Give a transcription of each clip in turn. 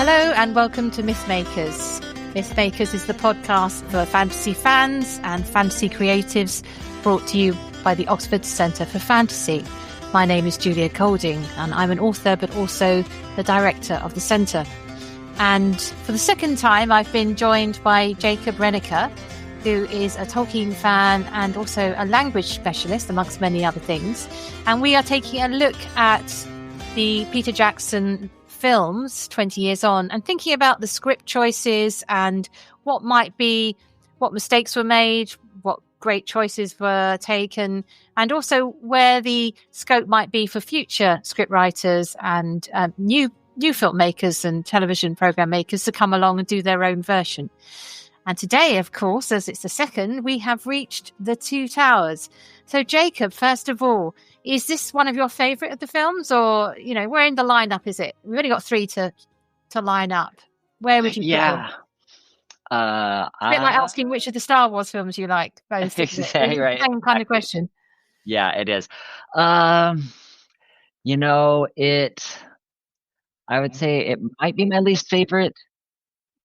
Hello and welcome to Mythmakers. Mythmakers is the podcast for fantasy fans and fantasy creatives, brought to you by the Oxford Centre for Fantasy. My name is Julia Colding and I'm an author but also the director of the centre. And for the second time I've been joined by Jacob Rennaker, who is a Tolkien fan and also a language specialist amongst many other things. And we are taking a look at the Peter Jackson films 20 years on and thinking about the script choices and what mistakes were made, what great choices were taken, and also where the scope might be for future script writers and new filmmakers and television program makers to come along and do their own version. And today, of course, as it's the second, we have reached The Two Towers. So, Jacob, first of all, is this one of your favourite of the films, or where in the lineup is it? We've only got three to line up. Where would you put it? It's a bit like asking which of the Star Wars films you like. Both. Exactly, right. Same kind of question. Yeah, it is. I would say it might be my least favorite,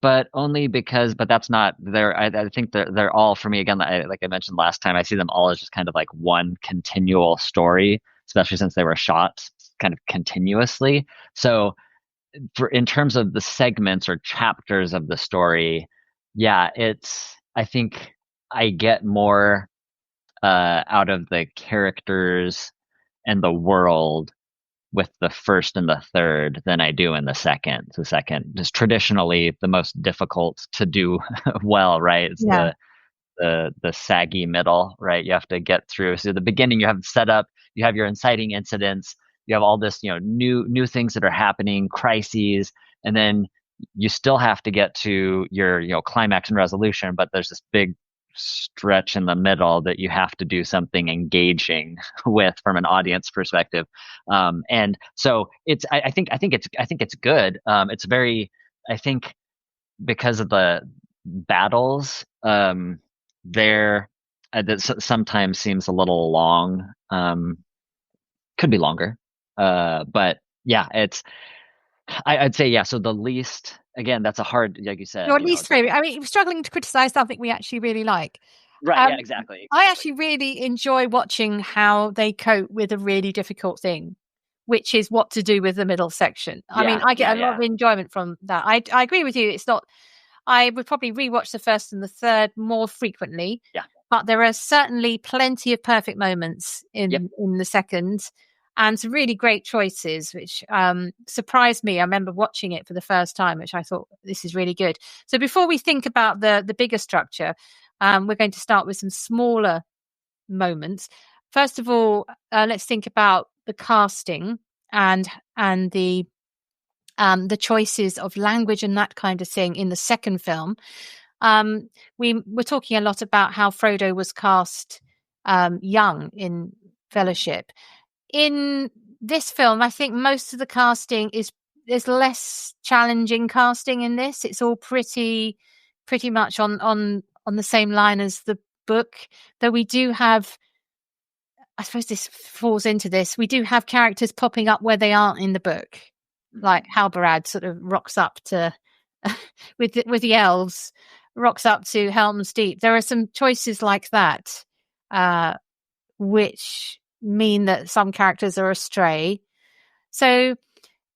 but only because. But that's not there. I think they're all for me again. Like I mentioned last time, I see them all as just kind of like one continual story, especially since they were shot kind of continuously. So, in terms of the segments or chapters of the story, yeah, I think I get more out of the characters and the world with the first and the third than I do in the second. The second is traditionally the most difficult to do well, right? It's the saggy middle, right? You have to get through. So the beginning, you have set up, you have your inciting incidents, you have all this, new things that are happening, crises, and then you still have to get to your climax and resolution, but there's this big stretch in the middle that you have to do something engaging with from an audience perspective. And so I think it's good. It's very, I think, because of the battles, that sometimes seems a little long. Could be longer. But yeah, I'd say, yeah. So the least, again, that's a hard, like you said. Your least favorite. I mean, you're struggling to criticize something we actually really like. Right. Yeah. Exactly. I actually really enjoy watching how they cope with a really difficult thing, which is what to do with the middle section. I mean, I get a lot of enjoyment from that. I agree with you. It's not. I would probably rewatch the first and the third more frequently. Yeah. But there are certainly plenty of perfect moments in the second. And some really great choices, which surprised me. I remember watching it for the first time, which I thought, this is really good. So before we think about the bigger structure, we're going to start with some smaller moments. First of all, let's think about the casting and the choices of language and that kind of thing in the second film. We were talking a lot about how Frodo was cast young in Fellowship. In this film, I think most of the casting there's less challenging casting in this. It's all pretty much on the same line as the book. Though we do have, I suppose this falls into this, we do have characters popping up where they aren't in the book. Like Halbarad sort of rocks up to with the elves, rocks up to Helm's Deep. There are some choices like that, which mean that some characters are astray. So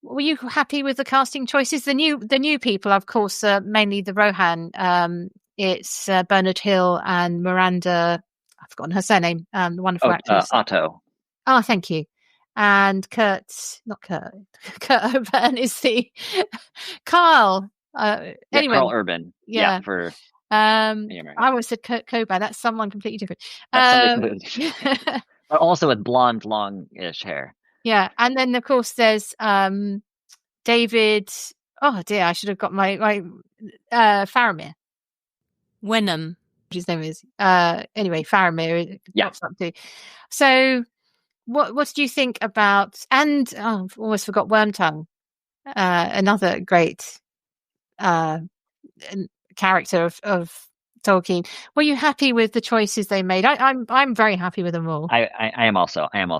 were you happy with the casting choices? The new people, of course, mainly the Rohan. It's Bernard Hill and Miranda, I've forgotten her surname, the wonderful actress. Otto. Oh, thank you. And Kurt Urban is the Carl. Anyway, Carl Urban. Yeah. I always said Kurt Cobain. That's someone completely different. But also with blonde, long-ish hair. Yeah, and then of course there's David. Oh dear, I should have got my Faramir. Wenham, which his name is. Anyway, Faramir. Pops up too. So, what do you think about? And I've almost forgot Wormtongue, another great character of Tolkien. Were you happy with the choices they made? I'm very happy with them all. I am also. And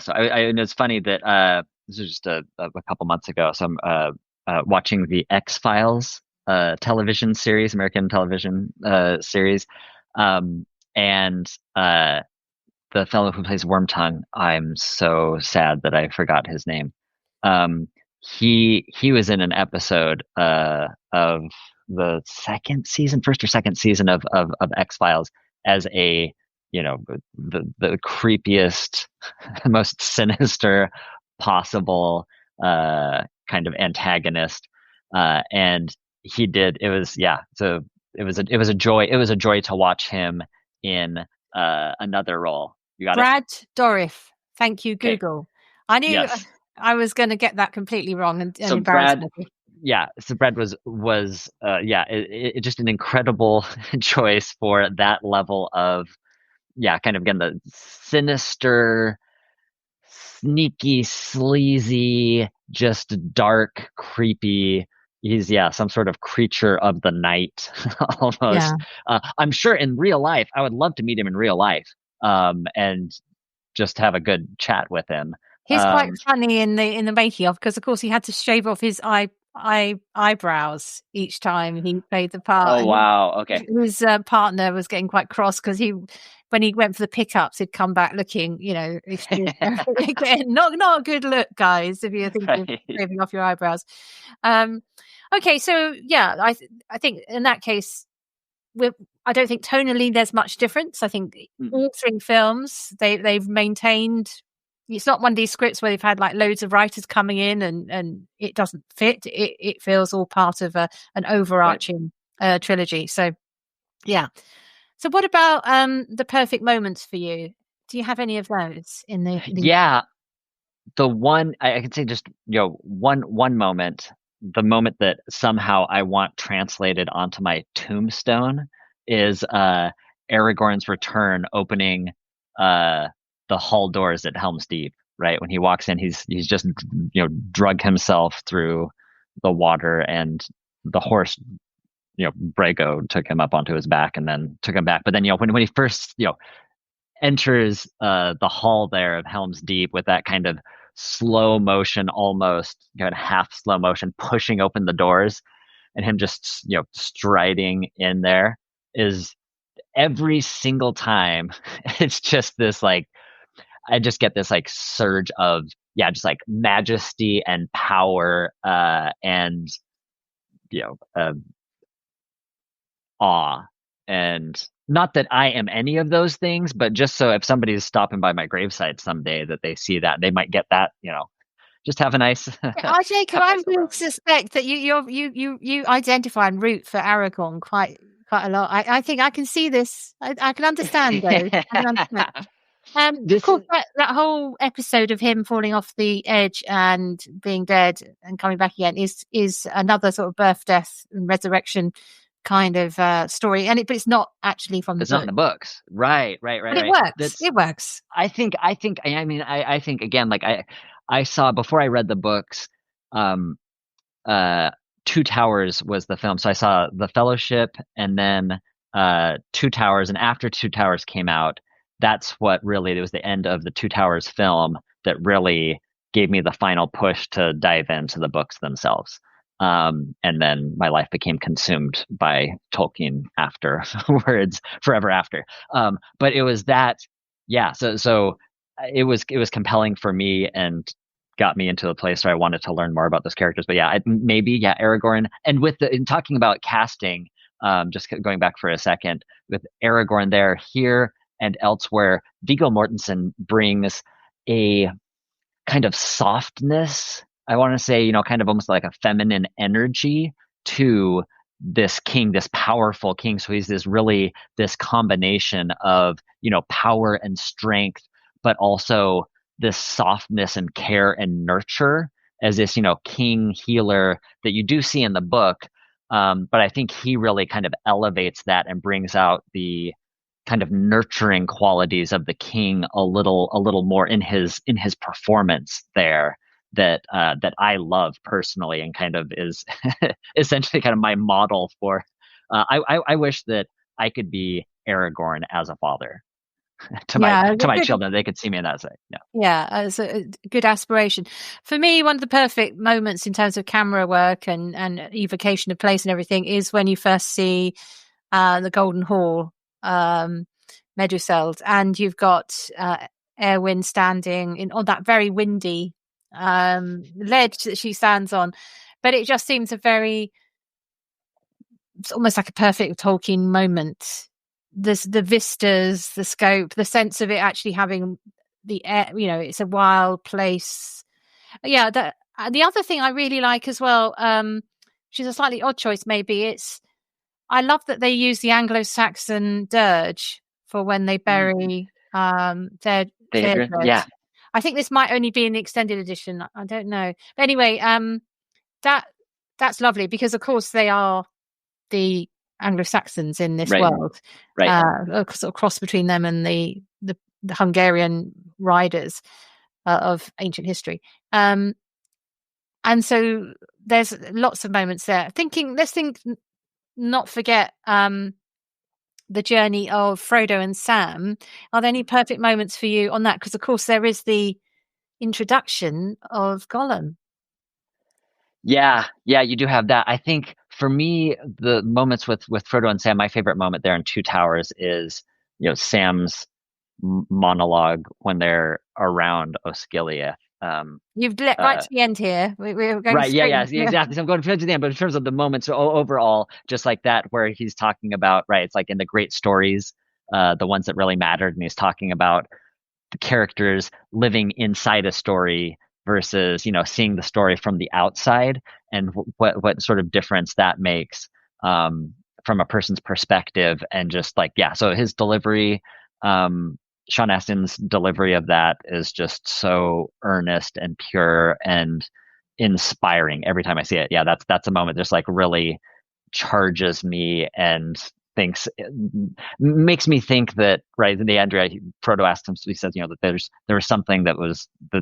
it's funny that this was just a couple months ago. So watching the X-Files television series, American television series, um, and the fellow who plays Wormtongue. I'm so sad that I forgot his name. Um, he was in an episode of the second season, first or second season of X-Files as a the creepiest, most sinister possible kind of antagonist, and he did. It was yeah. So it was a joy. It was a joy to watch him in another role. You got it? Brad Dourif. Thank you, Okay. Google. I knew Yes. I was going to get that completely wrong and So embarrass Brad, me. yeah. So Brad was yeah, just an incredible choice for that level of yeah, kind of again the sinister, sneaky, sleazy, just dark, creepy. He's yeah, some sort of creature of the night Yeah. almost. I'm sure in real life, I would love to meet him in real life. And just have a good chat with him. He's quite funny in the making of, because of course he had to shave off his eyebrows each time he played the part. Oh wow, okay. His partner was getting quite cross because when he went for the pickups, he'd come back looking, again, not a good look, guys, if you're thinking of Right. shaving off your eyebrows. Okay, so yeah, I think in that case, I don't think tonally there's much difference. I think all three films they've maintained. It's not one of these scripts where they've had like loads of writers coming in and it doesn't fit. It feels all part of an overarching trilogy. So yeah. So what about the perfect moments for you? Do you have any of those in the Yeah, the one I can say just one moment, the moment that somehow I want translated onto my tombstone is Aragorn's return opening uh the hall doors at Helm's Deep, right? When he walks in, he's just drug himself through the water, and the horse, Brago took him up onto his back and then took him back. But then when he first enters the hall there of Helm's Deep with that kind of slow motion, almost kind of half slow motion, pushing open the doors, and him just striding in there, is every single time it's just this like I just get this like surge of just like majesty and power, and you know uh, awe. And not that I am any of those things, but just so if somebody's stopping by my gravesite someday, that they see that, they might get that, just have a nice, Jacob, have a I nice would overall. suspect that you identify and root for Aragorn quite a lot. I think I can see this. I can understand though. I can understand. Of This course, is that whole episode of him falling off the edge and being dead and coming back again is another sort of birth, death, and resurrection kind of story. But it's not actually from the it's not in book. the books, right, But it right. works. That's It works. I think again, like I saw before I read the books, um, uh, Two Towers was the film. So I saw The Fellowship and then Two Towers. And after Two Towers came out, that's what really, it was the end of the Two Towers film that really gave me the final push to dive into the books themselves. And then my life became consumed by Tolkien afterwards, forever after. But it was that, yeah. So it was compelling for me and got me into a place where I wanted to learn more about those characters. But yeah, maybe Aragorn. And in talking about casting, just going back for a second, with Aragorn there, here and elsewhere, Viggo Mortensen brings a kind of softness. I want to say, kind of almost like a feminine energy to this king, this powerful king. So he's this combination of, power and strength, but also this softness and care and nurture as this, king healer that you do see in the book. But I think he really kind of elevates that and brings out the kind of nurturing qualities of the king a little more in his performance there, that I love personally, and kind of is essentially kind of my model for I wish that I could be Aragorn as a father. to Yeah, my children. They could see me in that way. Yeah. Yeah, it's a good aspiration. For me, one of the perfect moments in terms of camera work and evocation of place and everything is when you first see the Golden Hall, Meduseld, and you've got Erwin standing on that very windy ledge that she stands on. But it just seems it's almost like a perfect Tolkien moment. The vistas, the scope, the sense of it actually having the air, it's a wild place. Yeah, the other thing I really like as well, which is a slightly odd choice maybe, I love that they use the Anglo-Saxon dirge for when they bury their dead. Yeah. I think this might only be in the extended edition. I don't know. But anyway, that's lovely because of course they are the Anglo-Saxons in this world, right? Sort of cross between them and the Hungarian riders of ancient history, and so there's lots of moments there. Not forget the journey of Frodo and Sam. Are there any perfect moments for you on that? Because of course there is the introduction of Gollum. Yeah, you do have that. I think for me, the moments with Frodo and Sam, my favorite moment there in Two Towers is, Sam's monologue when they're around Osgiliath. You've let right to the end here. We're going right. straight. Yeah, exactly. So I'm going to the end, but in terms of the moments overall, just like that, where he's talking about, right, it's like in the great stories, the ones that really mattered, and he's talking about the characters living inside a story versus seeing the story from the outside, and what sort of difference that makes from a person's perspective. And just like, yeah, so his delivery, Sean Astin's delivery of that is just so earnest and pure and inspiring every time I see it. Yeah, that's a moment just like really charges me and makes me think that, right, in the end, right, Frodo asked him, he says, that there was something that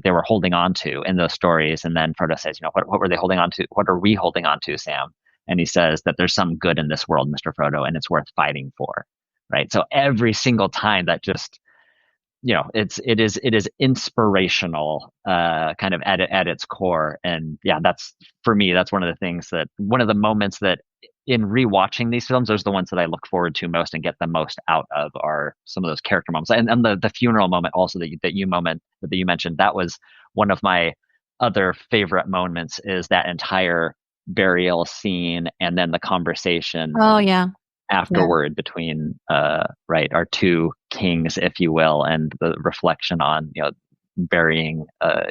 they were holding on to in those stories. And then Frodo says, what were they holding on to? What are we holding on to, Sam? And he says that there's some good in this world, Mr. Frodo, and it's worth fighting for. Right. So every single time that just, it is inspirational, kind of at its core. And yeah, that's, for me, that's one of the moments that in rewatching these films, those are the ones that I look forward to most and get the most out of, are some of those character moments. And the funeral moment also that you mentioned, that was one of my other favorite moments, is that entire burial scene and then the conversation. Oh yeah. Afterward, between our two kings, if you will, and the reflection on burying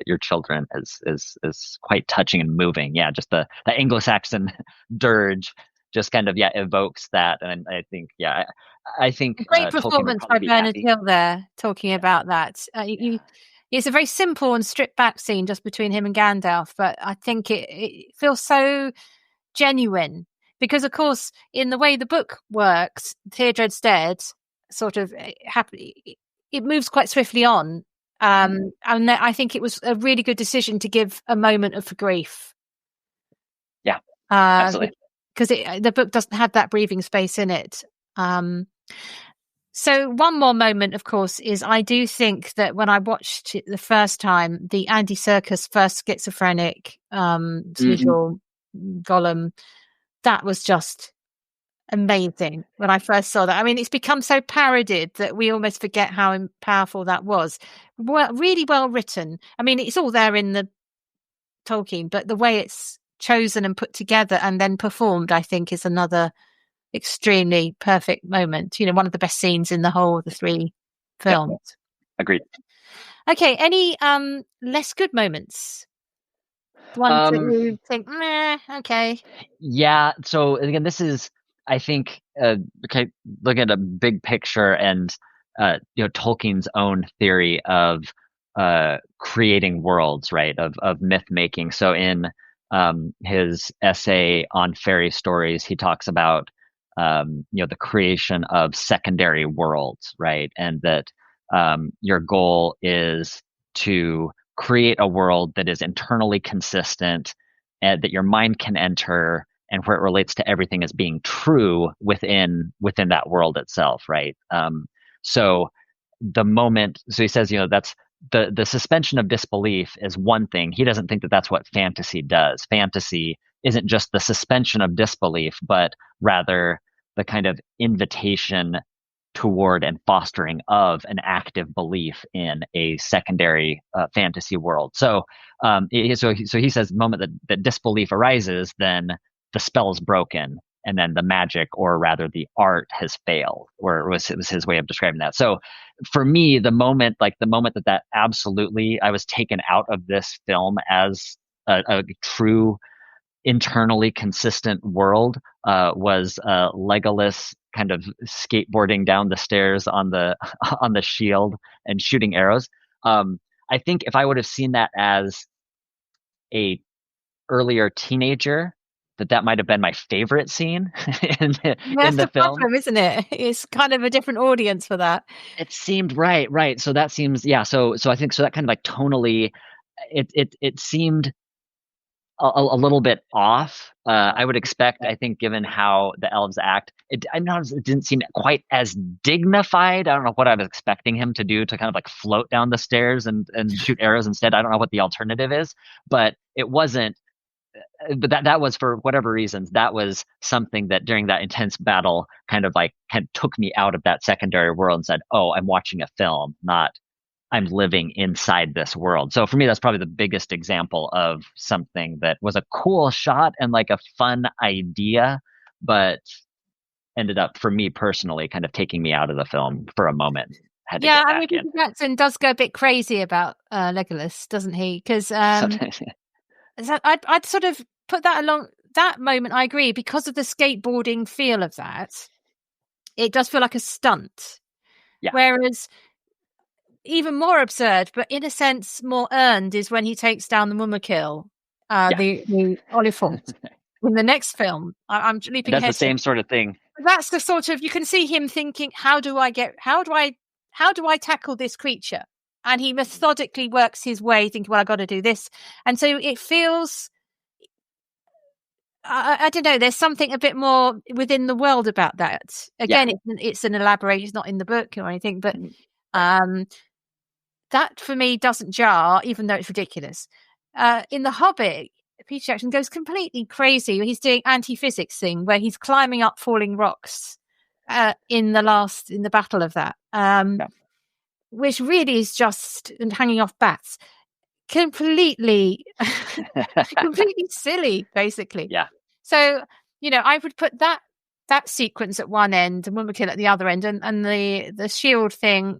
your children is quite touching and moving. Yeah, just the Anglo-Saxon dirge just kind of evokes that, and I think I think great performance by Bernard Hill there, talking about that. It's a very simple and stripped back scene just between him and Gandalf, but I think it feels so genuine. Because, of course, in the way the book works, Theodred's dead, sort of it moves quite swiftly on. And I think it was a really good decision to give a moment of grief. Yeah, absolutely. Because the book doesn't have that breathing space in it. So one more moment, of course, is I do think that when I watched it the first time, the Andy Serkis first schizophrenic visual Gollum, that was just amazing when I first saw that. I mean, it's become so parodied that we almost forget how powerful that was. Really well written. I mean, it's all there in the Tolkien, but the way it's chosen and put together and then performed, I think, is another extremely perfect moment. One of the best scenes in the whole of the three films. Yep. Agreed. Okay, any less good moments? Ones that you think, okay. Yeah. So again, this is, I think, look at a big picture and Tolkien's own theory of creating worlds, right? Of myth making. So in his essay on fairy stories, he talks about the creation of secondary worlds, right? And that your goal is to create a world that is internally consistent and that your mind can enter, and where it relates to everything as being true within that world itself, right? So the moment. So he says, that's the suspension of disbelief is one thing. He doesn't think that that's what fantasy does. Fantasy isn't just the suspension of disbelief, but rather the kind of invitation toward and fostering of an active belief in a secondary fantasy world. So, he says, the moment that disbelief arises, then the spell is broken, and then the magic, or rather the art, has failed. Or it was his way of describing that. So, for me, the moment that absolutely, I was taken out of this film as a true internally consistent world was Legolas kind of skateboarding down the stairs on the shield and shooting arrows. I think if I would have seen that as a earlier teenager, that might have been my favorite scene in the film. Problem, isn't it? It's kind of a different audience for that. It seemed right. So that seems, yeah. So I think that kind of like tonally, it seemed a little bit off. I would expect, I think, given how the elves act, it didn't seem quite as dignified. I don't know what I was expecting him to do, to kind of like float down the stairs and shoot arrows instead. I don't know what the alternative is, but it wasn't. But that was, for whatever reasons, that was something that during that intense battle kind of took me out of that secondary world and said, oh, I'm watching a film, not I'm living inside this world. So for me, that's probably the biggest example of something that was a cool shot and like a fun idea, but ended up, for me personally, kind of taking me out of the film for a moment. Yeah, I mean, Peter Jackson does go a bit crazy about Legolas, doesn't he? Because I'd sort of put that along that moment. I agree, because of the skateboarding feel of that. It does feel like a stunt. Yeah. Whereas even more absurd, but in a sense more earned, is when he takes down the Mummakil, the Oliphant, in the next film. I'm leaping ahead. That's the same sort of thing. That's the sort of, you can see him thinking, how do I tackle this creature? And he methodically works his way, thinking, well, I got to do this. And so it feels, I don't know, there's something a bit more within the world about that. Again, it's an elaboration, it's not in the book or anything, but that for me doesn't jar, even though it's ridiculous. In The Hobbit, Peter Jackson goes completely crazy. He's doing anti-physics thing where he's climbing up falling rocks in the battle of that. Which really is just hanging off bats. Completely silly, basically. Yeah. So, I would put that sequence at one end and Mummakil at the other end, and the shield thing,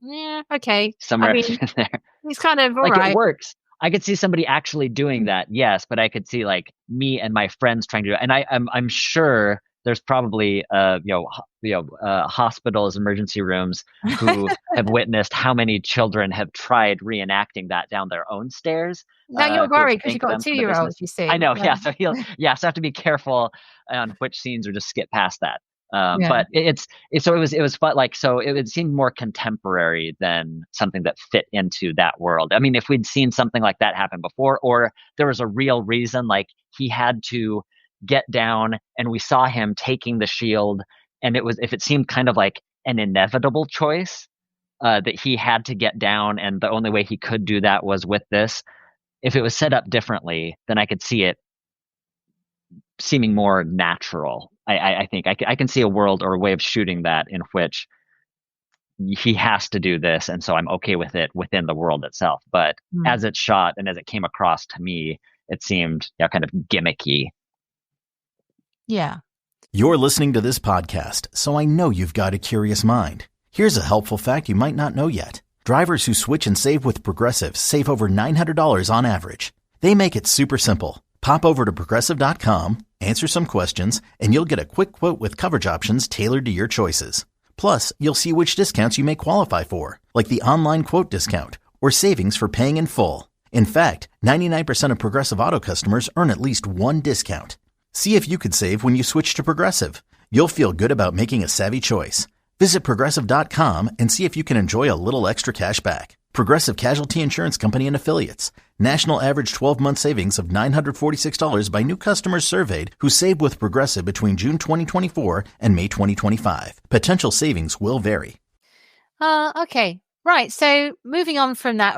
okay. Somewhere there. He's kind of all right. It works. I could see somebody actually doing that, yes, but I could see like me and my friends trying to do it. And I'm sure there's probably hospitals, emergency rooms who have witnessed how many children have tried reenacting that down their own stairs. Now you're worried because you've got 2-year-olds, you see. I know, yeah. So so I have to be careful on which scenes or just skip past that. But it was fun. Like, so it would seem more contemporary than something that fit into that world. I mean, if we'd seen something like that happen before, or there was a real reason, like he had to get down and we saw him taking the shield, and if it seemed kind of like an inevitable choice that he had to get down, and the only way he could do that was with this. If it was set up differently, then I could see it seeming more natural. I think I can see a world or a way of shooting that in which he has to do this, and so I'm okay with it within the world itself. But as it's shot and as it came across to me, it seemed kind of gimmicky. Yeah. You're listening to this podcast, so I know you've got a curious mind. Here's a helpful fact you might not know yet. Drivers who switch and save with Progressive save over $900 on average. They make it super simple. Pop over to Progressive.com, answer some questions, and you'll get a quick quote with coverage options tailored to your choices. Plus, you'll see which discounts you may qualify for, like the online quote discount or savings for paying in full. In fact, 99% of Progressive Auto customers earn at least one discount. See if you could save when you switch to Progressive. You'll feel good about making a savvy choice. Visit Progressive.com and see if you can enjoy a little extra cash back. Progressive Casualty Insurance Company and Affiliates. National average 12-month savings of $946 by new customers surveyed who saved with Progressive between June 2024 and May 2025. Potential savings will vary. Okay. Right. So moving on from that,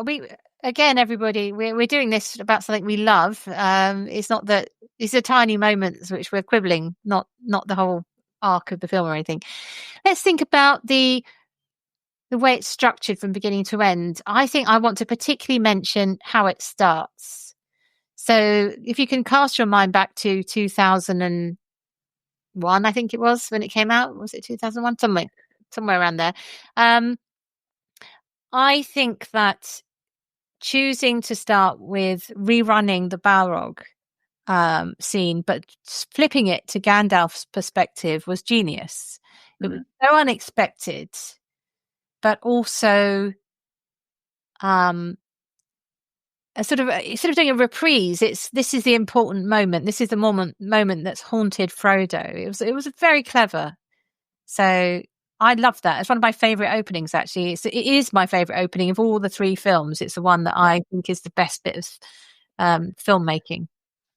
everybody, we're doing this about something we love. It's not that it's a tiny moments which we're quibbling, not the whole arc of the film or anything. Let's think about the way it's structured from beginning to end. I think I want to particularly mention how it starts. So if you can cast your mind back to 2001, I think it was when it came out. Was it 2001? Somewhere around there. I think that choosing to start with rerunning the Balrog scene, but flipping it to Gandalf's perspective was genius. It was so unexpected, but also sort of doing a reprise. This is the important moment. This is the moment that's haunted Frodo. It was very clever. So I love that. It's one of my favorite openings, actually. It is my favorite opening of all the three films. It's the one that I think is the best bit of filmmaking.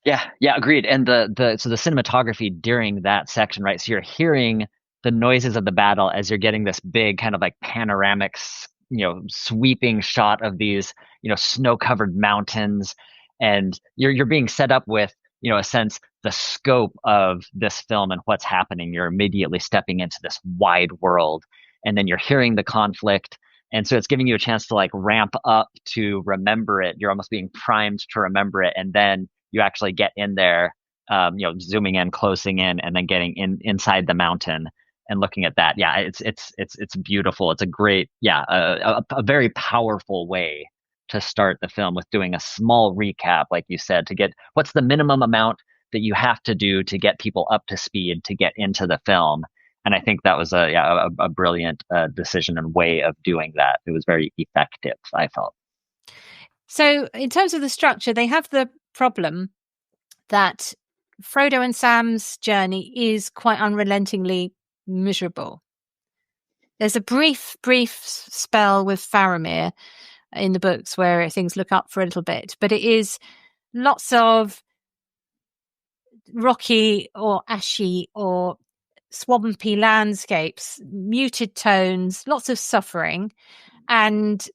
Yeah, agreed. And the cinematography during that section, right? So you're hearing the noises of the battle as you're getting this big kind of like panoramic, sweeping shot of these, snow-covered mountains, and you're being set up with, a sense the scope of this film and what's happening. You're immediately stepping into this wide world, and then you're hearing the conflict. And so it's giving you a chance to like ramp up to remember it. You're almost being primed to remember it. And then you actually get in there, zooming in, closing in, and then getting inside the mountain and looking at that. Yeah, it's beautiful. It's a great, a very powerful way to start the film, with doing a small recap, like you said, to get what's the minimum amount that you have to do to get people up to speed to get into the film. And I think that was a brilliant decision and way of doing that. It was very effective, I felt. So in terms of the structure, they have the problem that Frodo and Sam's journey is quite unrelentingly miserable. There's a brief spell with Faramir in the books where things look up for a little bit, but it is lots of rocky or ashy or swampy landscapes, muted tones, lots of suffering, and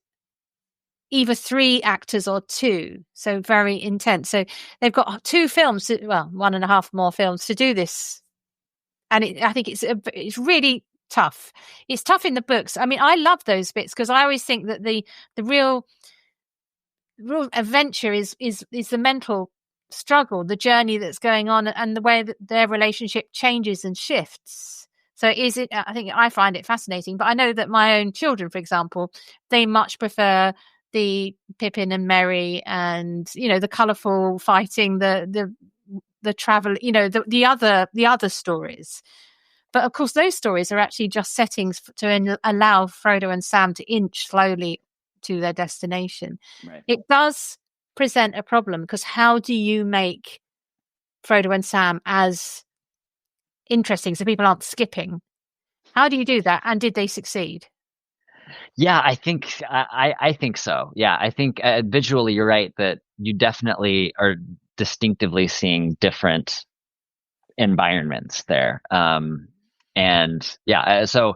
either three actors or two, so very intense. So they've got 2 films, 1.5 more films to do this, and I think it's really tough. It's tough in the books. I mean, I love those bits because I always think that the real adventure is the mental struggle, the journey that's going on, and the way that their relationship changes and shifts. So I think I find it fascinating, but I know that my own children, for example, they much prefer the Pippin and Merry and, the colourful fighting, the travel, the other stories. But of course, those stories are actually just settings to allow Frodo and Sam to inch slowly to their destination. Right. It does present a problem, because how do you make Frodo and Sam as interesting so people aren't skipping? How do you do that? And did they succeed? Yeah, I think I think so. Yeah, I think visually you're right that you definitely are distinctively seeing different environments there. And yeah, so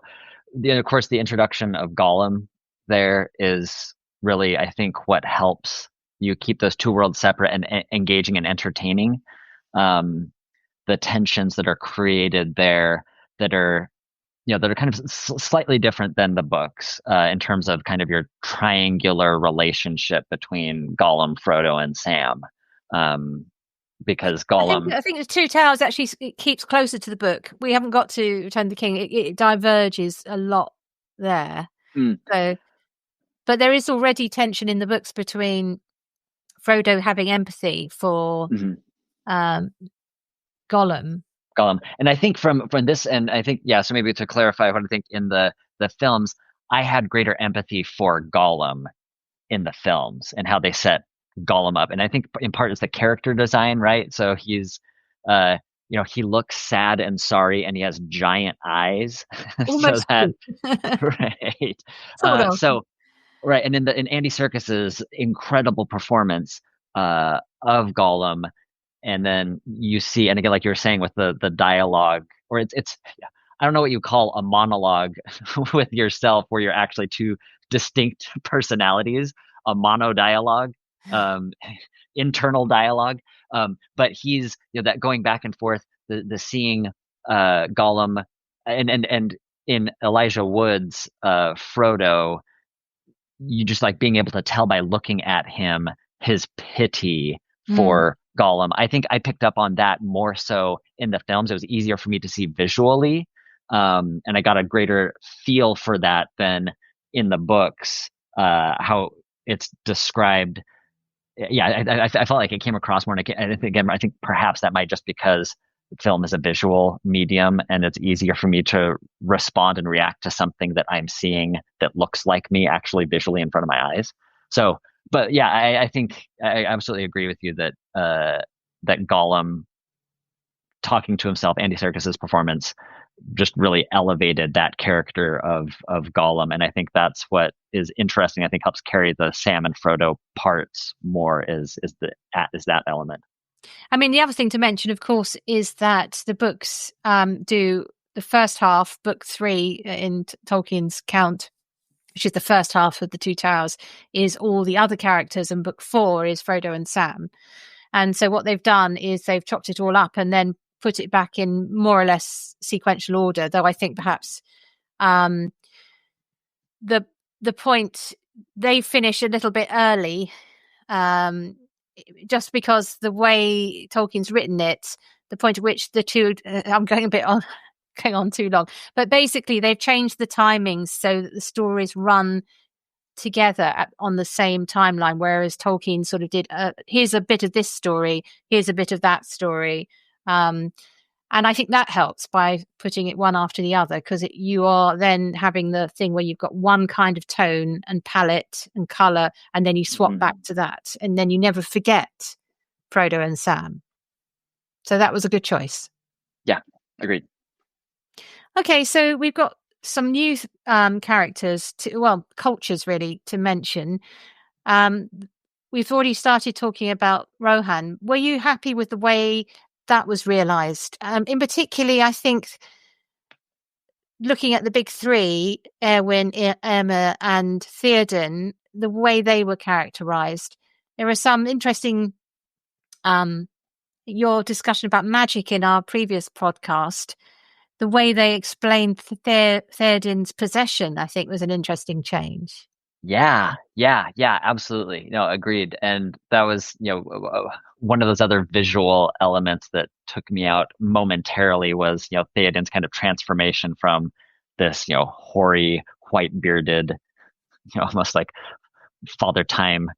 of course the introduction of Gollum there is really, I think, what helps you keep those two worlds separate and engaging and entertaining. The tensions that are created there that are kind of slightly different than the books in terms of kind of your triangular relationship between Gollum, Frodo, and Sam. Because Gollum, I think the Two Towers actually it keeps closer to the book. We haven't got to Return of the King. It diverges a lot there. So, but there is already tension in the books between Frodo having empathy for Gollum. And I think from this, and I think, so maybe to clarify what I think in the films, I had greater empathy for Gollum in the films and how they set Gollum up. And I think in part it's the character design, right? So he's, he looks sad and sorry, and he has giant eyes. Almost. So that, right. So, right. And in Andy Serkis's incredible performance of Gollum, and then you see, and again, like you were saying with the dialogue, or it's I don't know what you call a monologue with yourself, where you're actually two distinct personalities, a monodialogue, um, internal dialogue. But he's, that going back and forth, the seeing Gollum and in Elijah Wood's Frodo, you just like being able to tell by looking at him his pity for Gollum. I think I picked up on that more so in the films. It was easier for me to see visually, and I got a greater feel for that than in the books. How it's described. Yeah, I felt like it came across more. And again, I think perhaps that might just because film is a visual medium and it's easier for me to respond and react to something that I'm seeing that looks like me actually visually in front of my eyes. So, but yeah, I think I absolutely agree with you that that Gollum talking to himself, Andy Serkis's performance just really elevated that character of Gollum, and I think that's what is interesting. I think helps carry the Sam and Frodo parts more is that element. I mean, the other thing to mention, of course, is that the books do the first half, book 3 in Tolkien's count, which is the first half of the Two Towers, is all the other characters, and book 4 is Frodo and Sam. And so what they've done is they've chopped it all up and then put it back in more or less sequential order, though I think perhaps the point they finish a little bit early, just because the way Tolkien's written it, the point at which the two, I'm going on too long, but basically they've changed the timings so that the stories run together on the same timeline, whereas Tolkien sort of did, here's a bit of this story, here's a bit of that story. And I think that helps by putting it one after the other, because you are then having the thing where you've got one kind of tone and palette and color, and then you swap back to that, and then you never forget Frodo and Sam. So that was a good choice. Yeah, agreed. Okay, so we've got some new characters, cultures really to mention. We've already started talking about Rohan. Were you happy with the way that was realized? In particularly, I think looking at the big three, Erwin, Emma and Theoden, the way they were characterized, there are some interesting, your discussion about magic in our previous podcast, the way they explained Theoden's possession, I think was an interesting change. Yeah, absolutely. No, agreed. And that was, one of those other visual elements that took me out momentarily was, Theoden's kind of transformation from this, hoary, white-bearded, almost like Father Time,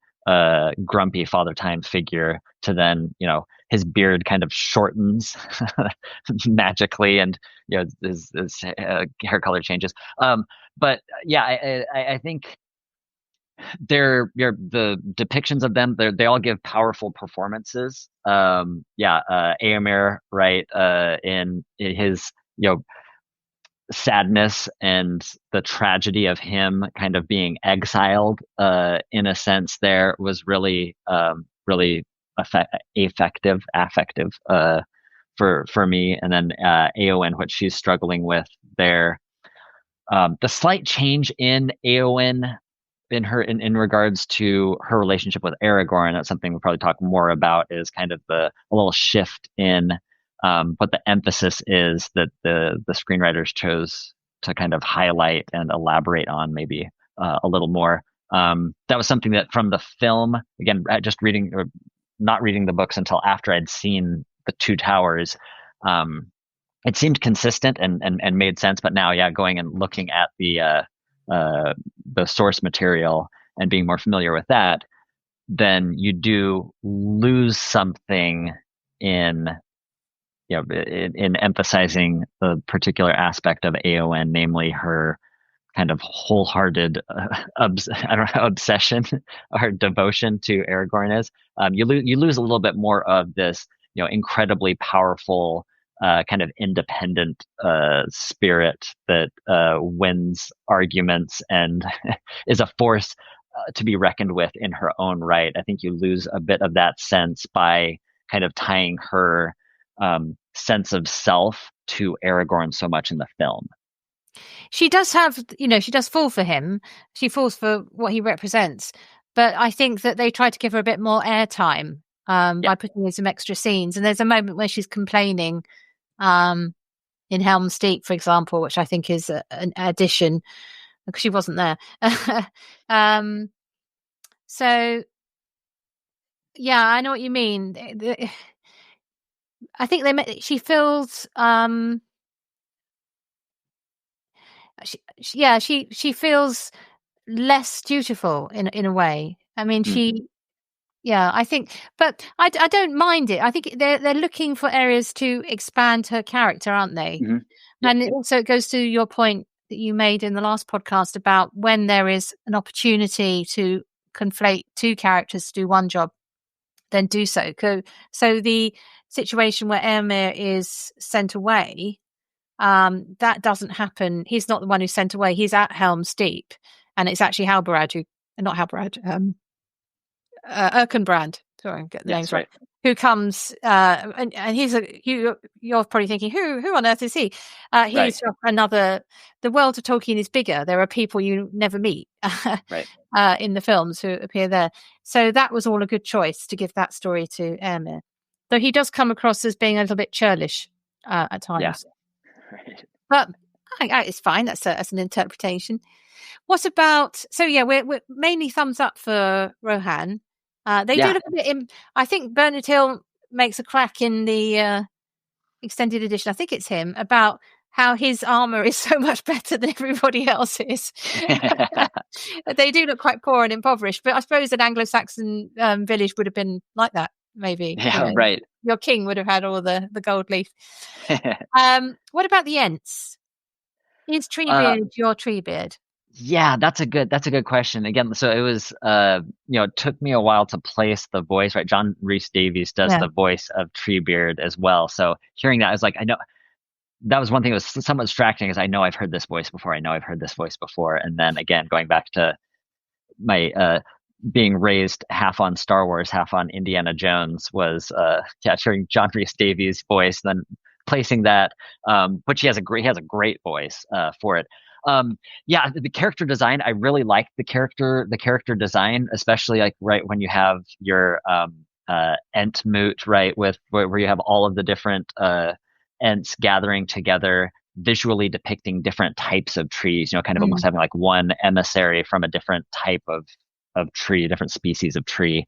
grumpy Father Time figure to then, his beard kind of shortens magically, and his hair color changes. But yeah, I think the depictions of them, they all give powerful performances. Éomer, right, in his sadness and the tragedy of him kind of being exiled, in a sense, there was really affective for me. And then Éowyn, what she's struggling with there, the slight change in Éowyn in regards to her relationship with Aragorn, that's something we'll probably talk more about, is kind of a little shift in what the emphasis is that the screenwriters chose to kind of highlight and elaborate on maybe a little more. That was something that from the film, again, just reading or not reading the books until after I'd seen the Two Towers, it seemed consistent and made sense. But now, going and looking at the source material and being more familiar with that, then you do lose something in emphasizing the particular aspect of Éowyn, namely her kind of wholehearted obsession or devotion to Aragorn is. You lose a little bit more of this incredibly powerful kind of independent spirit that wins arguments and is a force to be reckoned with in her own right. I think you lose a bit of that sense by kind of tying her sense of self to Aragorn so much in the film. She does have, she does fall for him. She falls for what he represents. But I think that they try to give her a bit more airtime by putting in some extra scenes. And there's a moment where she's complaining in Helm's Deep, for example, which I think is an addition because she wasn't there. So, yeah, I know what you mean. I think she feels... she feels less dutiful in a way. I mean, I think, but I don't mind it. I think they're looking for areas to expand her character, aren't they? Mm-hmm. Yep. And it also goes to your point that you made in the last podcast about when there is an opportunity to conflate two characters to do one job, then do so. So the situation where Éomer is sent away, that doesn't happen. He's not the one who's sent away. He's at Helm's Deep, and it's actually Erkenbrand. Sorry, I'm getting the names right. Who comes, and he's you're probably thinking, who on earth is he? He's the world of Tolkien is bigger. There are people you never meet in the films who appear there. So that was all a good choice to give that story to Éomer. Though he does come across as being a little bit churlish at times. Yeah. But it's fine. That's an interpretation. What about? So yeah, we're mainly thumbs up for Rohan. They do look a bit. I think Bernard Hill makes a crack in the extended edition. I think it's him about how his armor is so much better than everybody else's. They do look quite poor and impoverished, but I suppose an Anglo-Saxon village would have been like that. Maybe. Yeah, right. Your king would have had all the gold leaf. What about the Ents? Is Treebeard your Treebeard? Yeah, that's a good question. Again, so it was it took me a while to place the voice, right? John Rhys Davies does the voice of Treebeard as well. So hearing that, I was like, I know that was one thing that was somewhat distracting, is I know I've heard this voice before. And then again, going back to my being raised half on Star Wars, half on Indiana Jones, was hearing John Rhys Davies' voice, then placing that, which he has a great voice for it. The character design, I really liked the character design, especially like right when you have your Entmoot, right, with where you have all of the different Ents gathering together, visually depicting different types of trees, kind of almost having like one emissary from a different type of tree, different species of tree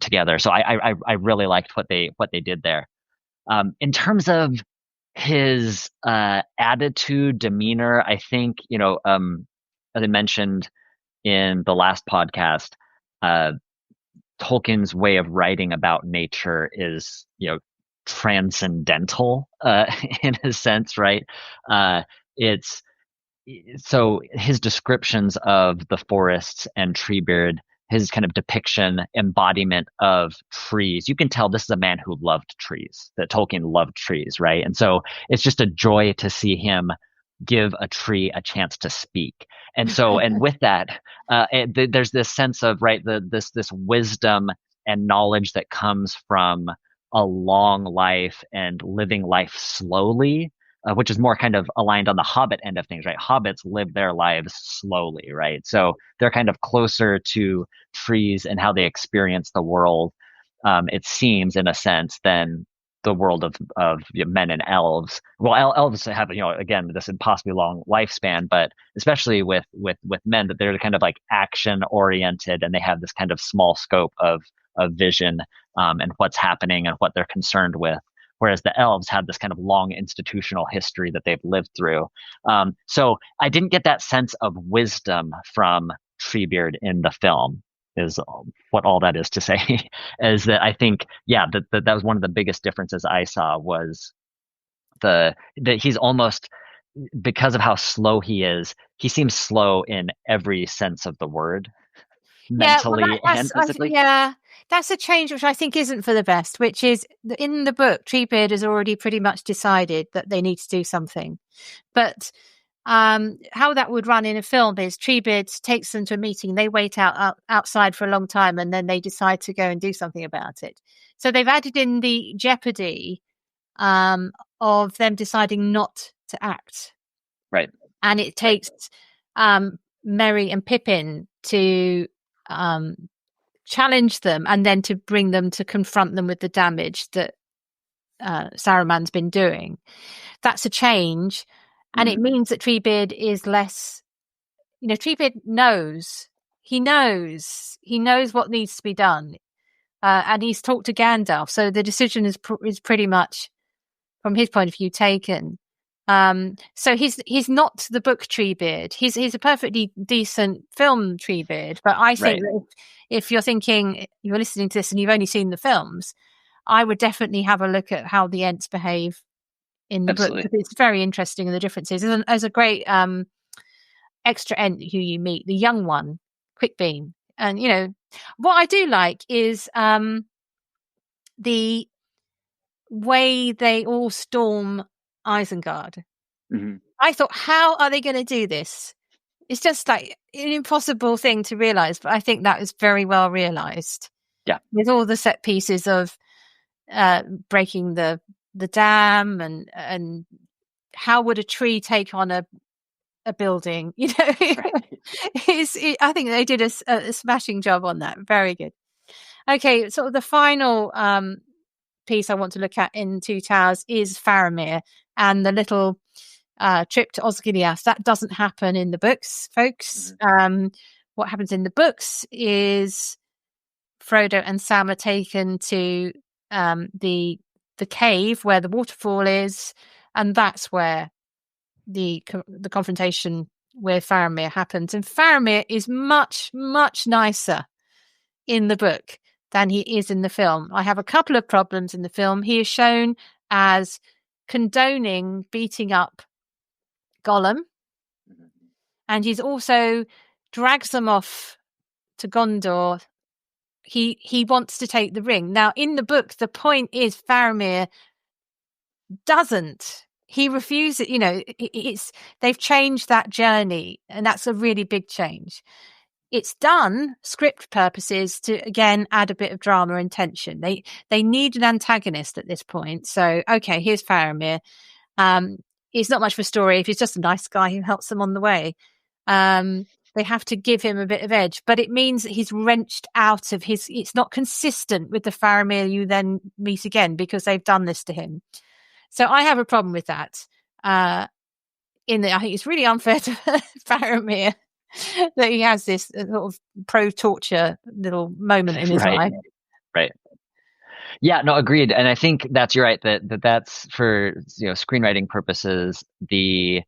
together. So I really liked what they did there. In terms of his attitude, demeanor, I think, as I mentioned in the last podcast, Tolkien's way of writing about nature is, transcendental in a sense, right? It's so his descriptions of the forests and Treebeard, his kind of depiction, embodiment of trees, you can tell this is a man who loved trees, that Tolkien loved trees, right? And so it's just a joy to see him give a tree a chance to speak. And so, and with that, there's this sense of, right, this wisdom and knowledge that comes from a long life and living life slowly, which is more kind of aligned on the Hobbit end of things, right? Hobbits live their lives slowly, right? So they're kind of closer to trees and how they experience the world, it seems, in a sense, than the world of men and elves. Well, elves have, again, this impossibly long lifespan, but especially with men, that they're kind of like action oriented, and they have this kind of small scope of vision and what's happening and what they're concerned with. Whereas the elves have this kind of long institutional history that they've lived through. So I didn't get that sense of wisdom from Treebeard in the film, is what all that is to say. Is that I think, that was one of the biggest differences I saw, was that he's almost, because of how slow he is, he seems slow in every sense of the word. Mentally and physically. That's a change which I think isn't for the best, which is in the book, Treebeard has already pretty much decided that they need to do something. But how that would run in a film is Treebeard takes them to a meeting, they wait outside for a long time, and then they decide to go and do something about it. So they've added in the jeopardy of them deciding not to act. Right. and it takes Merry and Pippin to challenge them and then to bring them to confront them with the damage that Saruman's been doing. That's a change, and it means that Treebeard is less. Treebeard knows. He knows what needs to be done, and he's talked to Gandalf. So the decision is pretty much, from his point of view, taken. So he's not the book Treebeard. He's a perfectly decent film Treebeard. But I think that if you're thinking, you're listening to this and you've only seen the films, I would definitely have a look at how the Ents behave in the book, because it's very interesting, and the differences. There's a great extra Ent who you meet, the young one, Quickbeam. And what I do like is the way they all storm Isengard. I thought, how are they going to do this? It's just like an impossible thing to realize, but I think that is very well realized. Yeah, with all the set pieces of breaking the dam, and how would a tree take on a building? I think they did a smashing job on that. Very good. Okay, sort of the final piece I want to look at in Two Towers is Faramir and the little trip to Osgiliath. That doesn't happen in the books, folks. What happens in the books is Frodo and Sam are taken to the cave where the waterfall is, and that's where the confrontation with Faramir happens. And Faramir is much, much nicer in the book than he is in the film. I have a couple of problems in the film. He is shown as condoning beating up Gollum, and he's also drags them off to Gondor. He wants to take the ring. Now, in the book, the point is Faramir doesn't. He refuses. They've changed that journey, and that's a really big change. It's done script purposes to again add a bit of drama and tension. They need an antagonist at this point. So okay, here's Faramir. He's not much of a story if he's just a nice guy who helps them on the way. They have to give him a bit of edge, but it means that he's wrenched out of his. It's not consistent with the Faramir you then meet again, because they've done this to him. So I have a problem with that. I think it's really unfair to Faramir that he has this sort of pro-torture little moment in his life. Right. Yeah, no, agreed. And I think you're right, that's for screenwriting purposes, the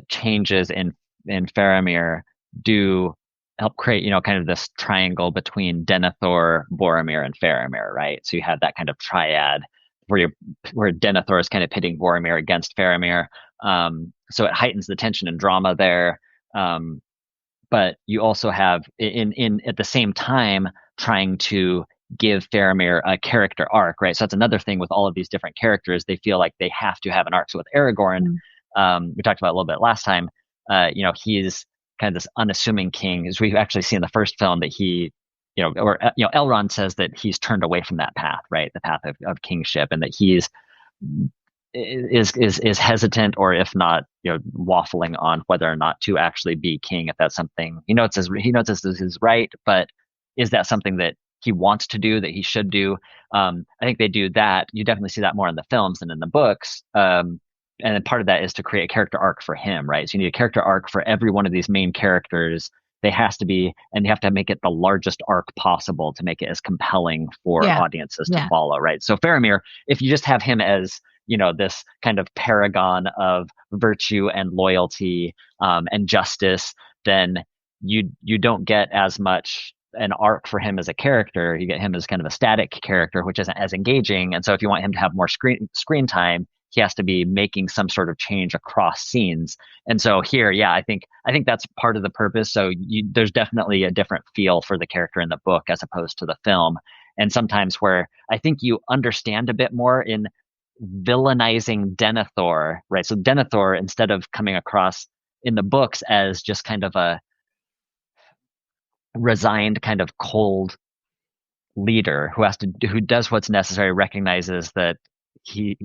changes in Faramir do help create kind of this triangle between Denethor, Boromir, and Faramir, right? So you have that kind of triad where Denethor is kind of pitting Boromir against Faramir. So it heightens the tension and drama there. But you also have in at the same time trying to give Faramir a character arc, right? So that's another thing with all of these different characters. They feel like they have to have an arc. So with Aragorn, we talked about a little bit last time, he's kind of this unassuming king, as we actually see in the first film that he, Elrond says that he's turned away from that path, right? The path of kingship, and that he's is hesitant, or if not, waffling on whether or not to actually be king, if that's something he knows this is his right, but is that something that he wants to do, that he should do? I think they do that. You definitely see that more in the films than in the books. And then part of that is to create a character arc for him, right? So you need a character arc for every one of these main characters. They has to be, and you have to make it the largest arc possible to make it as compelling for audiences to follow, right? So Faramir, if you just have him as, this kind of paragon of virtue and loyalty and justice, then you don't get as much an arc for him as a character. You get him as kind of a static character, which isn't as engaging. And so if you want him to have more screen time, he has to be making some sort of change across scenes. And so here, I think that's part of the purpose. So there's definitely a different feel for the character in the book as opposed to the film. And sometimes where I think you understand a bit more in villainizing Denethor, right? So Denethor, instead of coming across in the books as just kind of a resigned, kind of cold leader who does what's necessary, recognizes that he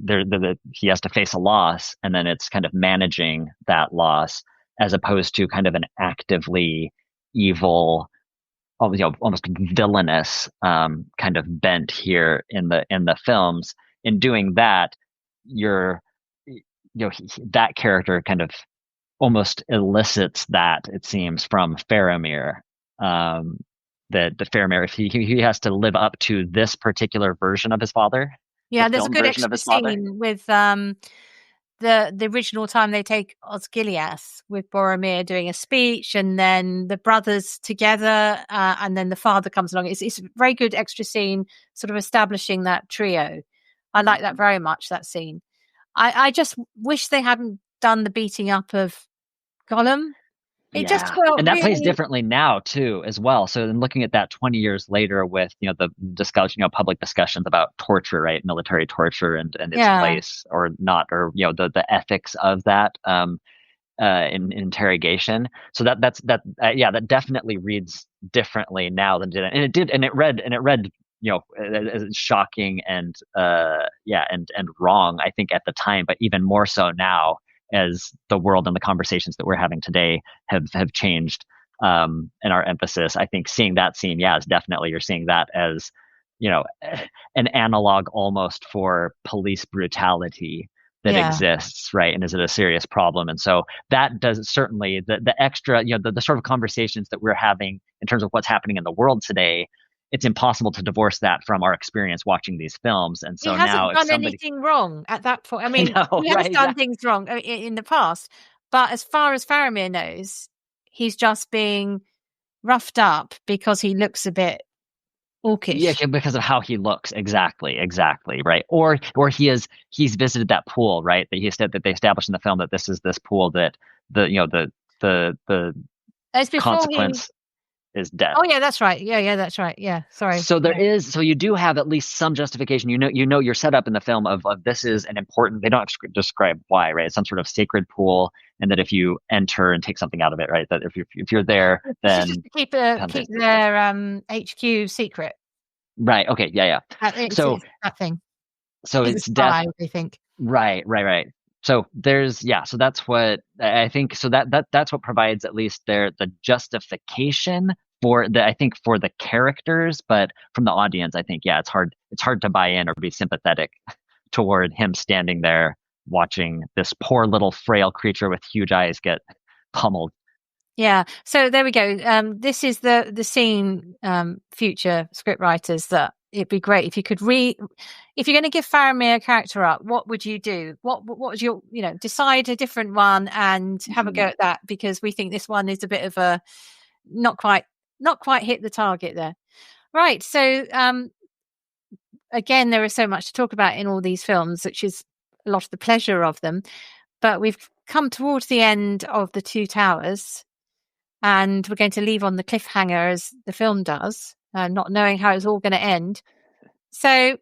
has to face a loss, and then it's kind of managing that loss, as opposed to kind of an actively evil, almost villainous kind of bent here in the films. In doing that, that character kind of almost elicits that, it seems, from Faramir. The Faramir, if he has to live up to this particular version of his father. Yeah, there's a good extra scene with the original time they take Osgiliath, with Boromir doing a speech, and then the brothers together, and then the father comes along. It's a very good extra scene, sort of establishing that trio. I like that very much, that scene. I just wish they hadn't done the beating up of Gollum. It just felt, and that really plays differently now too, as well. So then looking at that 20 years later with, the discussion, public discussions about torture, right? Military torture and its place or not, or, the ethics of that, in interrogation. So that definitely reads differently now than it did. And it read, as shocking and wrong, I think, at the time, but even more so now, as the world and the conversations that we're having today have changed, and our emphasis. I think seeing that scene, is definitely, you're seeing that as, an analog almost for police brutality that exists, right? And is it a serious problem? And so that does certainly the extra, the sort of conversations that we're having in terms of what's happening in the world today. It's impossible to divorce that from our experience watching these films. And so he hasn't done anything wrong at that point. I mean, he has done things wrong in the past, but as far as Faramir knows, he's just being roughed up because he looks a bit orcish. Yeah, because of how he looks. Exactly, right. Or he's visited that pool, right? That they established in the film that this is this pool that the consequence is death. Oh yeah, that's right. Yeah, that's right. Yeah, sorry. So so you do have at least some justification. You're set up in the film of this is an important. They don't describe why, right? It's some sort of sacred pool, and that if you enter and take something out of it, right? That if you're there, then keep their HQ secret. Right. Okay. Yeah. It's that thing. So it's death. I think. Right. So so that's what I think. So that's what provides at least the justification for the characters, but from the audience, I think, it's hard to buy in or be sympathetic toward him standing there watching this poor little frail creature with huge eyes get pummeled. Yeah. So there we go. This is the scene, future scriptwriters, that it'd be great if you could if you're going to give Faramir a character up, what would you do? What was your, decide a different one and have a go at that, because we think this one is a bit of a not quite hit the target there. Right. So, again, there is so much to talk about in all these films, which is a lot of the pleasure of them, but we've come towards the end of The Two Towers, and we're going to leave on the cliffhanger as the film does, not knowing how it's all going to end. So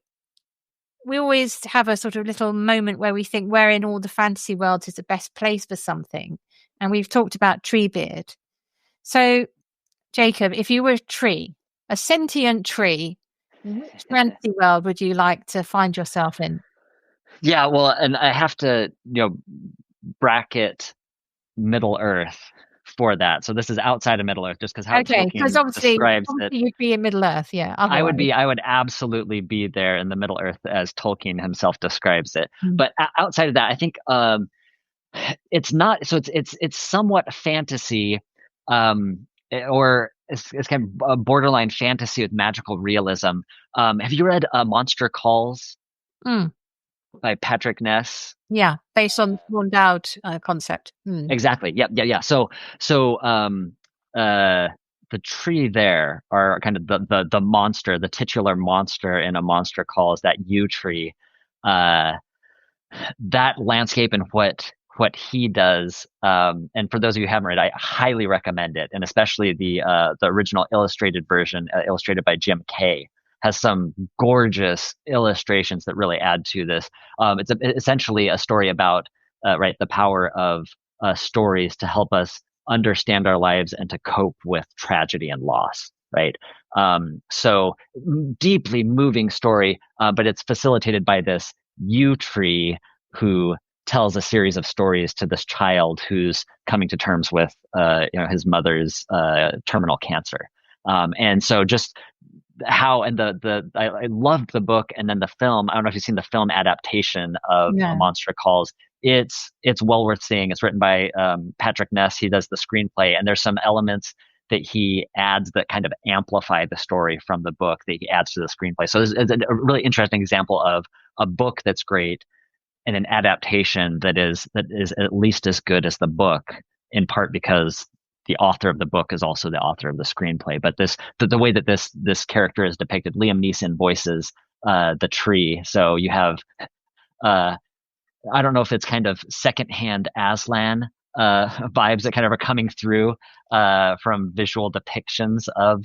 we always have a sort of little moment where we think where in all the fantasy worlds is the best place for something. And we've talked about Treebeard. So, Jacob, if you were a tree, a sentient tree, which fantasy world would you like to find yourself in? Yeah, well, and I have to, bracket Middle Earth for that. So this is outside of Middle Earth, just because how Tolkien describes it. You'd be in Middle Earth, yeah. Otherwise. I would absolutely be there in the Middle Earth as Tolkien himself describes it. Mm-hmm. But outside of that, I think it's not. So it's somewhat fantasy, or it's kind of a borderline fantasy with magical realism. Have you read Monster Calls? By Patrick Ness. Yeah, based on Ron Dowd concept. Exactly. Yeah. So the tree there are kind of the monster, the titular monster in A Monster Calls, that yew tree. That landscape and what he does. And for those of you who haven't read, I highly recommend it, and especially the original illustrated version, illustrated by Jim Kay. Has some gorgeous illustrations that really add to this. It's essentially a story about the power of stories to help us understand our lives and to cope with tragedy and loss. Right. So deeply moving story, but it's facilitated by this yew tree who tells a series of stories to this child who's coming to terms with his mother's terminal cancer. And so just how, and I loved the book, and then the film. I don't know if you've seen the film adaptation of A Monster Calls. It's well worth seeing. It's written by Patrick Ness. He does the screenplay, and there's some elements that he adds that kind of amplify the story from the book that he adds to the screenplay. So it's a really interesting example of a book that's great and an adaptation that is at least as good as the book, in part because the author of the book is also the author of the screenplay. But the way that this character is depicted, Liam Neeson voices the tree. So you have I don't know if it's kind of secondhand Aslan vibes that kind of are coming through from visual depictions of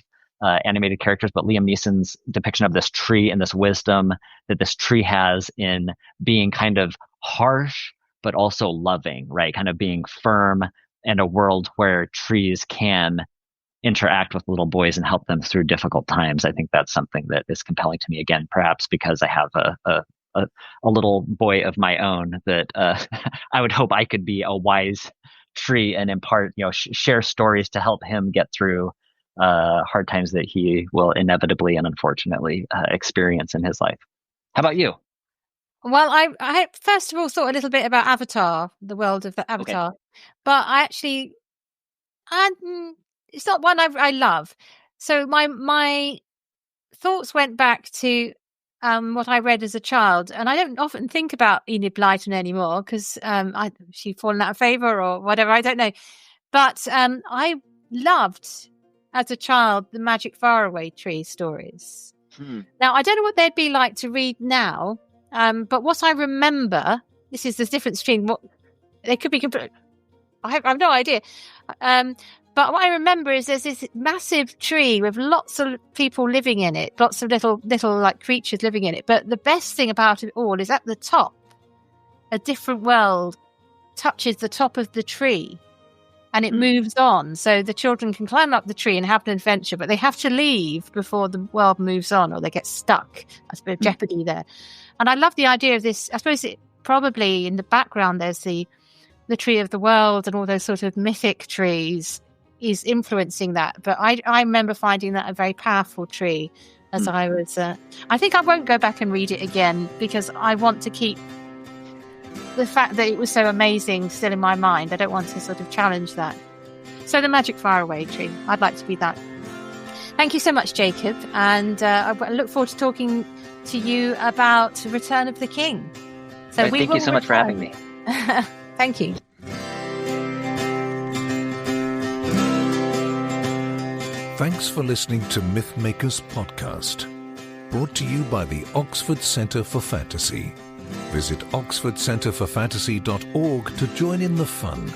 animated characters, but Liam Neeson's depiction of this tree and this wisdom that this tree has in being kind of harsh, but also loving, right? Kind of being firm in a world where trees can interact with little boys and help them through difficult times. I think that's something that is compelling to me, again, perhaps because I have a little boy of my own that I would hope I could be a wise tree and impart, share stories to help him get through hard times that he will inevitably and unfortunately experience in his life. How about you? Well, I first of all thought a little bit about Avatar, the world of the Avatar, okay. But it's not one I love. So my thoughts went back to what I read as a child, and I don't often think about Enid Blyton anymore because she's fallen out of favor or whatever. I don't know, but I loved as a child the Magic Faraway Tree stories. Now I don't know what they'd be like to read now. But what I remember, this is the difference between what they could be. I have no idea. But what I remember is there's this massive tree with lots of people living in it, lots of little like creatures living in it. But the best thing about it all is at the top, a different world touches the top of the tree and it moves on. So the children can climb up the tree and have an adventure, but they have to leave before the world moves on or they get stuck. That's a bit of jeopardy there. And I love the idea of this. I suppose it probably in the background there's the tree of the world and all those sort of mythic trees is influencing that. But I remember finding that a very powerful tree as I was. I think I won't go back and read it again because I want to keep the fact that it was so amazing still in my mind. I don't want to sort of challenge that. So the Magic Faraway Tree, I'd like to be that. Thank you so much, Jacob. And I look forward to talking to you about Return of the King. So right, thank you so much for having me. Thank you. Thanks for listening to Mythmakers podcast, brought to you by the Oxford Centre for Fantasy. Visit oxfordcenterforfantasy.org to join in the fun.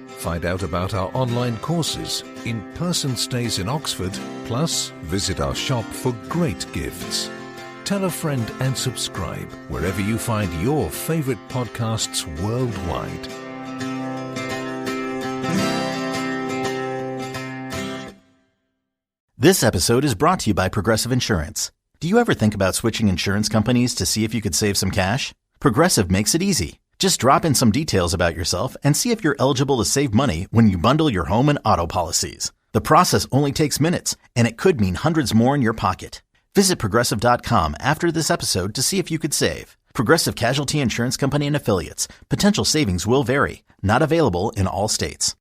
Find out about our online courses, in-person stays in Oxford, plus visit our shop for great gifts. Tell a friend and subscribe wherever you find your favorite podcasts worldwide. This episode is brought to you by Progressive Insurance. Do you ever think about switching insurance companies to see if you could save some cash? Progressive makes it easy. Just drop in some details about yourself and see if you're eligible to save money when you bundle your home and auto policies. The process only takes minutes, and it could mean hundreds more in your pocket. Visit Progressive.com after this episode to see if you could save. Progressive Casualty Insurance Company and Affiliates. Potential savings will vary. Not available in all states.